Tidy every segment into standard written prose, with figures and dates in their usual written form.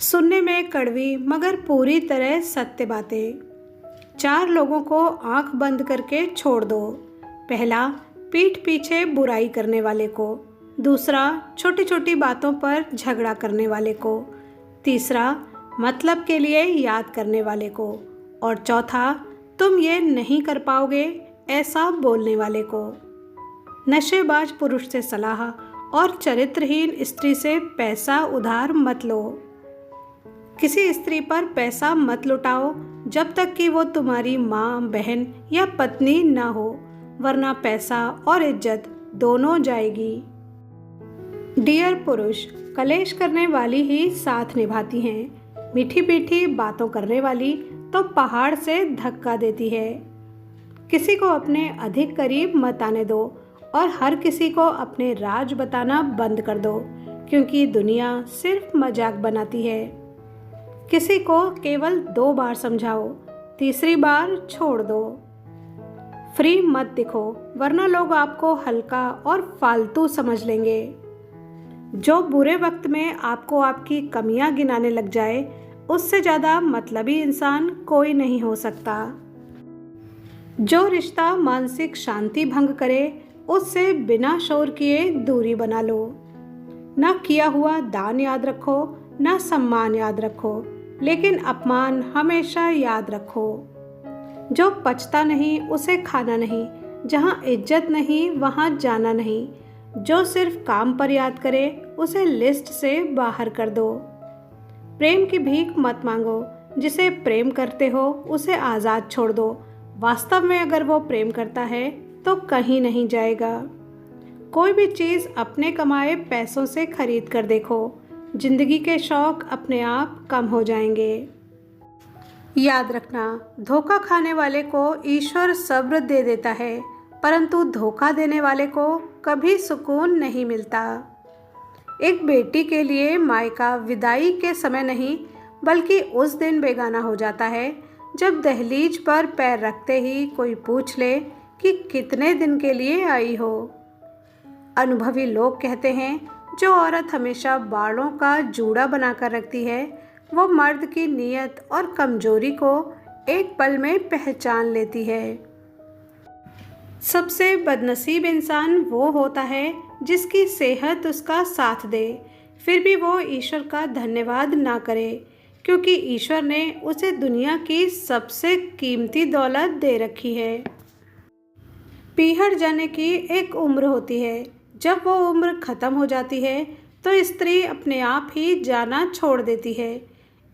सुनने में कड़वी मगर पूरी तरह सत्य बातें। 4 लोगों को आंख बंद करके छोड़ दो। पहला, पीठ पीछे बुराई करने वाले को। दूसरा, छोटी छोटी बातों पर झगड़ा करने वाले को। तीसरा, मतलब के लिए याद करने वाले को। और चौथा, तुम ये नहीं कर पाओगे ऐसा बोलने वाले को। नशेबाज पुरुष से सलाह और चरित्रहीन स्त्री से पैसा उधार मत लो। किसी स्त्री पर पैसा मत लुटाओ जब तक कि वो तुम्हारी माँ, बहन या पत्नी ना हो, वरना पैसा और इज्जत दोनों जाएगी। डियर पुरुष, कलेश करने वाली ही साथ निभाती हैं। मीठी मीठी बातों करने वाली तो पहाड़ से धक्का देती है। किसी को अपने अधिक करीब मत आने दो और हर किसी को अपने राज बताना बंद कर दो, क्योंकि दुनिया सिर्फ मजाक बनाती है। किसी को केवल 2 बार समझाओ, तीसरी बार छोड़ दो। फ्री मत दिखो, वरना लोग आपको हल्का और फालतू समझ लेंगे। जो बुरे वक्त में आपको आपकी कमियां गिनाने लग जाए, उससे ज़्यादा मतलबी इंसान कोई नहीं हो सकता। जो रिश्ता मानसिक शांति भंग करे, उससे बिना शोर किए दूरी बना लो। ना किया हुआ दान याद रखो, ना सम्मान याद रखो, लेकिन अपमान हमेशा याद रखो। जो पचता नहीं उसे खाना नहीं, जहाँ इज्जत नहीं वहाँ जाना नहीं। जो सिर्फ काम पर याद करे उसे लिस्ट से बाहर कर दो। प्रेम की भीख मत मांगो, जिसे प्रेम करते हो उसे आज़ाद छोड़ दो। वास्तव में अगर वो प्रेम करता है तो कहीं नहीं जाएगा। कोई भी चीज़ अपने कमाए पैसों से खरीद कर देखो, जिंदगी के शौक अपने आप कम हो जाएंगे। याद रखना, धोखा खाने वाले को ईश्वर सब्र दे देता है, परंतु धोखा देने वाले को कभी सुकून नहीं मिलता। एक बेटी के लिए मायका विदाई के समय नहीं, बल्कि उस दिन बेगाना हो जाता है जब दहलीज पर पैर रखते ही कोई पूछ ले कि कितने दिन के लिए आई हो। अनुभवी लोग कहते हैं, जो औरत हमेशा बालों का जूड़ा बनाकर रखती है, वो मर्द की नीयत और कमजोरी को एक पल में पहचान लेती है। सबसे बदनसीब इंसान वो होता है जिसकी सेहत उसका साथ दे, फिर भी वो ईश्वर का धन्यवाद ना करे, क्योंकि ईश्वर ने उसे दुनिया की सबसे कीमती दौलत दे रखी है। पीहर जाने की एक उम्र होती है, जब वो उम्र ख़त्म हो जाती है तो स्त्री अपने आप ही जाना छोड़ देती है।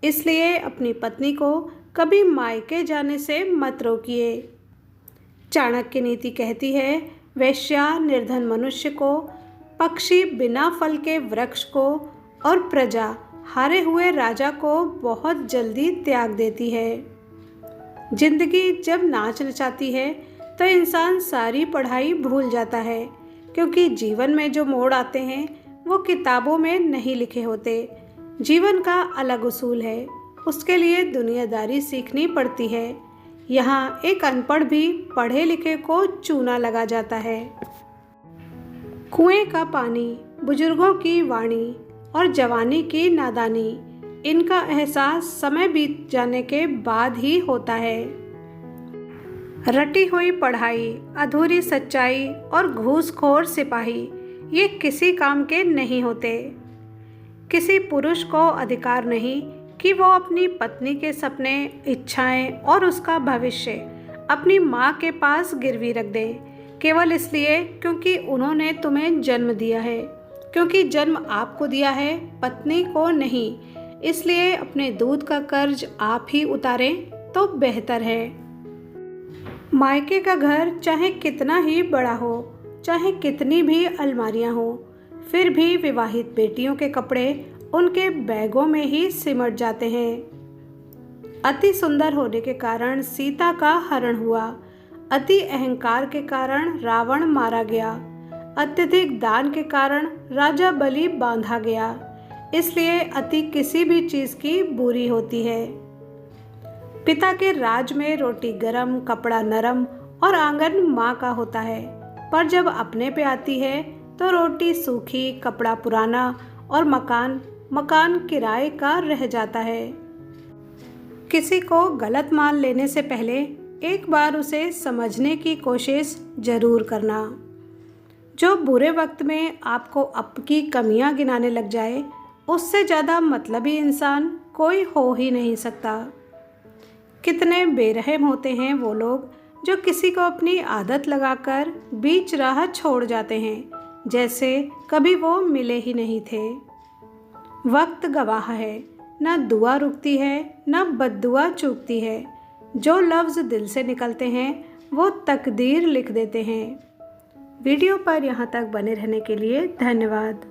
इसलिए अपनी पत्नी को कभी मायके जाने से मत रोकिए। चाणक्य नीति कहती है, वैश्या निर्धन मनुष्य को, पक्षी बिना फल के वृक्ष को और प्रजा हारे हुए राजा को बहुत जल्दी त्याग देती है। जिंदगी जब नाच नचाती है तो इंसान सारी पढ़ाई भूल जाता है, क्योंकि जीवन में जो मोड़ आते हैं वो किताबों में नहीं लिखे होते। जीवन का अलग उसूल है, उसके लिए दुनियादारी सीखनी पड़ती है। यहाँ एक अनपढ़ भी पढ़े लिखे को चूना लगा जाता है। कुएं का पानी, बुजुर्गों की वाणी और जवानी की नादानी, इनका एहसास समय बीत जाने के बाद ही होता है। रटी हुई पढ़ाई, अधूरी सच्चाई और घूसखोर सिपाही, ये किसी काम के नहीं होते। किसी पुरुष को अधिकार नहीं कि वो अपनी पत्नी के सपने, इच्छाएं और उसका भविष्य अपनी माँ के पास गिरवी रख दे, केवल इसलिए क्योंकि उन्होंने तुम्हें जन्म दिया है। क्योंकि जन्म आपको दिया है, पत्नी को नहीं। इसलिए अपने दूध का कर्ज आप ही उतारें तो बेहतर है। मायके का घर चाहे कितना ही बड़ा हो, चाहे कितनी भी अलमारियां हो, फिर भी विवाहित बेटियों के कपड़े उनके बैगों में ही सिमट जाते हैं। अति सुंदर होने के कारण सीता का हरण हुआ, अति अहंकार के कारण रावण मारा गया, अत्यधिक दान के कारण राजा बलि बांधा गया। इसलिए अति किसी भी चीज़ की बुरी होती है। पिता के राज में रोटी गरम, कपड़ा नरम और आंगन माँ का होता है, पर जब अपने पे आती है तो रोटी सूखी, कपड़ा पुराना और मकान मकान किराए का रह जाता है। किसी को गलत मान लेने से पहले एक बार उसे समझने की कोशिश ज़रूर करना। जो बुरे वक्त में आपको आपकी कमियां गिनाने लग जाए, उससे ज़्यादा मतलबी इंसान कोई हो ही नहीं सकता। कितने बेरहम होते हैं वो लोग जो किसी को अपनी आदत लगाकर बीच राह छोड़ जाते हैं, जैसे कभी वो मिले ही नहीं थे। वक्त गवाह है, न दुआ रुकती है न बद्दुआ चूकती है। जो लफ्ज़ दिल से निकलते हैं वो तकदीर लिख देते हैं। वीडियो पर यहाँ तक बने रहने के लिए धन्यवाद।